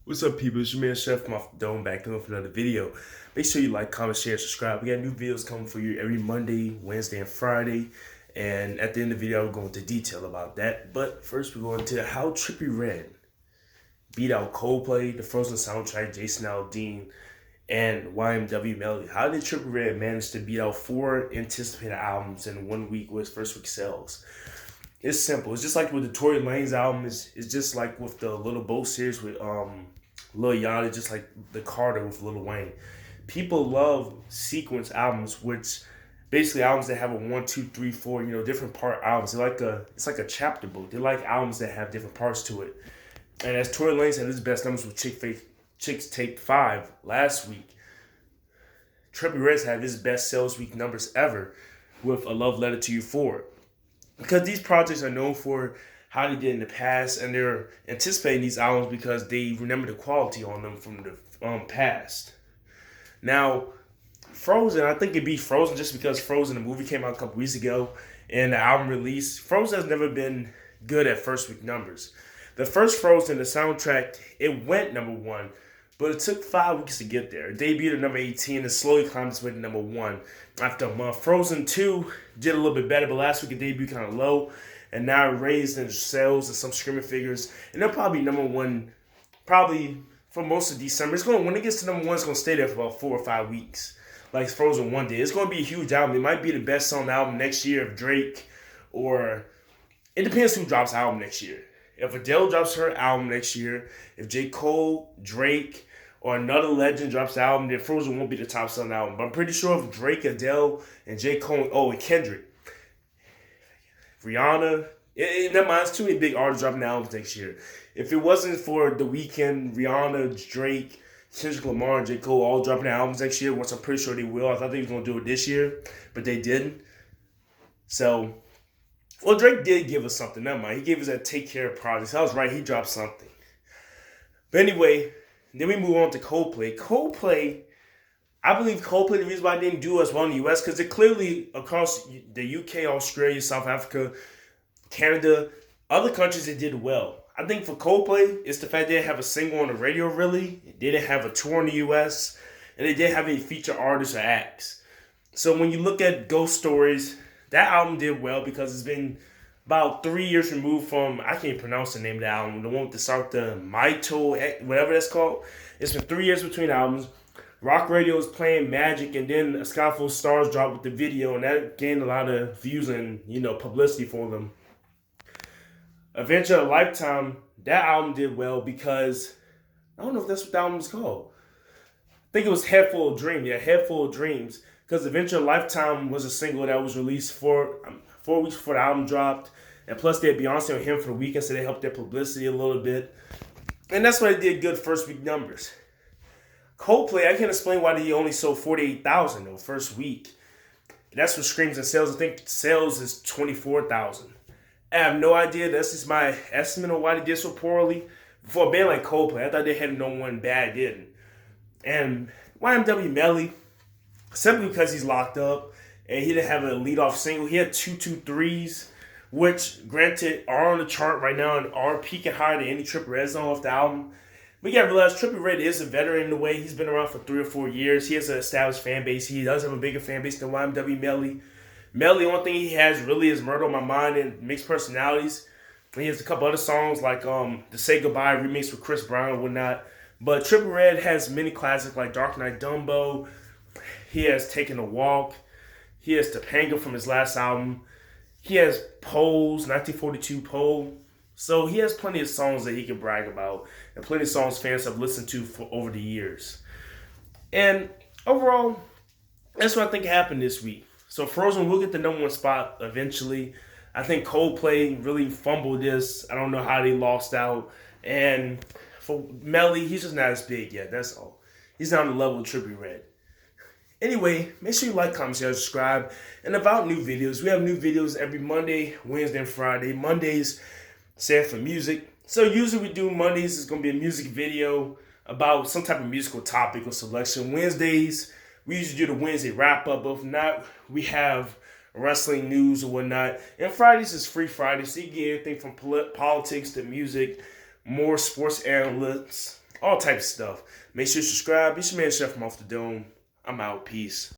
What's up, people? It's your man Chef from off the dome back in for another video. Make sure you like, comment, share, subscribe. We got new videos coming for you every Monday, Wednesday, and Friday. And at the end of the video, I'll go into detail about that. But first, we're going to how Trippie Redd beat out Coldplay, the Frozen soundtrack, Jason Aldean, and YMW Melly. How did Trippie Redd manage to beat out 4 anticipated albums in 1 week with first week sales? It's simple. It's just like with the Tory Lanez album. It's just like with the Little Boat series with Lil Yachty, just like the Carter with Lil Wayne. People love sequence albums, which basically albums that have a 1, 2, 3, 4, different part albums. It's like a chapter book. They like albums that have different parts to it. And as Tory Lanez had his best numbers with Chicks Tape 5 last week, Trippie Redd had his best sales week numbers ever with A Love Letter to You 4. Because these projects are known for how they did in the past, and they're anticipating these albums because they remember the quality on them from the past. Now, Frozen, I think it'd be Frozen just because Frozen, the movie came out a couple weeks ago, and the album release. Frozen has never been good at first week numbers. The first Frozen, the soundtrack, it went #1, but it took 5 weeks to get there. It debuted at number 18 and slowly climbed its way to #1 after a month. Frozen 2 did a little bit better, but last week it debuted kind of low, and now it raised in sales and some streaming figures, and they'll probably be #1 probably for most of December. When it gets to #1, it's gonna stay there for about 4 or 5 weeks, like Frozen 1 did. It's gonna be a huge album. It might be the best selling album next year of Drake, or it depends who drops the album next year. If Adele drops her album next year, if J. Cole, Drake, or another legend drops the album, then Frozen won't be the top selling album. But I'm pretty sure if Drake, Adele, and J. Cole, and Kendrick, Rihanna, never mind, it's too many big artists dropping albums next year. If it wasn't for The Weeknd, Rihanna, Drake, Kendrick Lamar, and J. Cole all dropping albums next year, which I'm pretty sure they will. I thought they was going to do it this year, but they didn't. So, well, Drake did give us something. Never mind. He gave us that Take Care project. So I was right. He dropped something. But anyway, then we move on to Coldplay. I believe Coldplay, the reason why they didn't do as well in the US, because they're clearly across the UK, Australia, South Africa, Canada, other countries that did well. I think for Coldplay, it's the fact they didn't have a single on the radio really. They didn't have a tour in the US, and they didn't have any feature artists or acts. So when you look at Ghost Stories, that album did well because it's been about 3 years removed from, I can't pronounce the name of the album, the one with the start, the Maito, whatever that's called. It's been 3 years between albums. Rock Radio is playing Magic, and then A Sky Full of Stars dropped with the video, and that gained a lot of views and publicity for them. Adventure of a Lifetime, that album did well because I don't know if that's what the album was called. I think it was Head Full of Dreams. Yeah, Head Full of Dreams. Because Adventure of a Lifetime was a single that was released 4 weeks before the album dropped. And plus, they had Beyonce and him for the weekend, so they helped their publicity a little bit. And that's why they did good first week numbers. Coldplay, I can't explain why they only sold 48,000 though first week. That's for streams and sales. I think sales is 24,000. I have no idea. That's just my estimate on why they did so poorly. For a band like Coldplay, I thought they had no one bad didn't. And YMW Melly, simply because he's locked up and he didn't have a lead-off single. He had 223s, which, granted, are on the chart right now and are peaking higher than any Trippie Redd song off the album. But you gotta realize Trippie Redd is a veteran in a way. He's been around for 3 or 4 years. He has an established fan base. He does have a bigger fan base than YMW Melly. Melly, the only thing he has really is Murder on My Mind and Mixed Personalities. And he has a couple other songs like the Say Goodbye remix with Chris Brown and whatnot. But Trippie Redd has many classics like Dark Knight Dumbo. He has Taken a Walk. He has Topanga from his last album. He has Pose, 1942 Pole. So he has plenty of songs that he can brag about, and plenty of songs fans have listened to for over the years. And overall, that's what I think happened this week. So Frozen will get the #1 spot eventually. I think Coldplay really fumbled this. I don't know how they lost out. And for Melly, he's just not as big yet. That's all. He's not on the level of Trippie Redd. Anyway, make sure you like, comment, share, subscribe. And about new videos, we have new videos every Monday, Wednesday, and Friday. Mondays stand for music. So usually we do Mondays, it's going to be a music video about some type of musical topic or selection. Wednesdays, we usually do the Wednesday wrap-up. But if not, we have wrestling news or whatnot. And Fridays is Free Friday, so you get anything from politics to music, more sports analysts, all types of stuff. Make sure you subscribe. Be sure to share from Off the Dome. I'm out. Peace.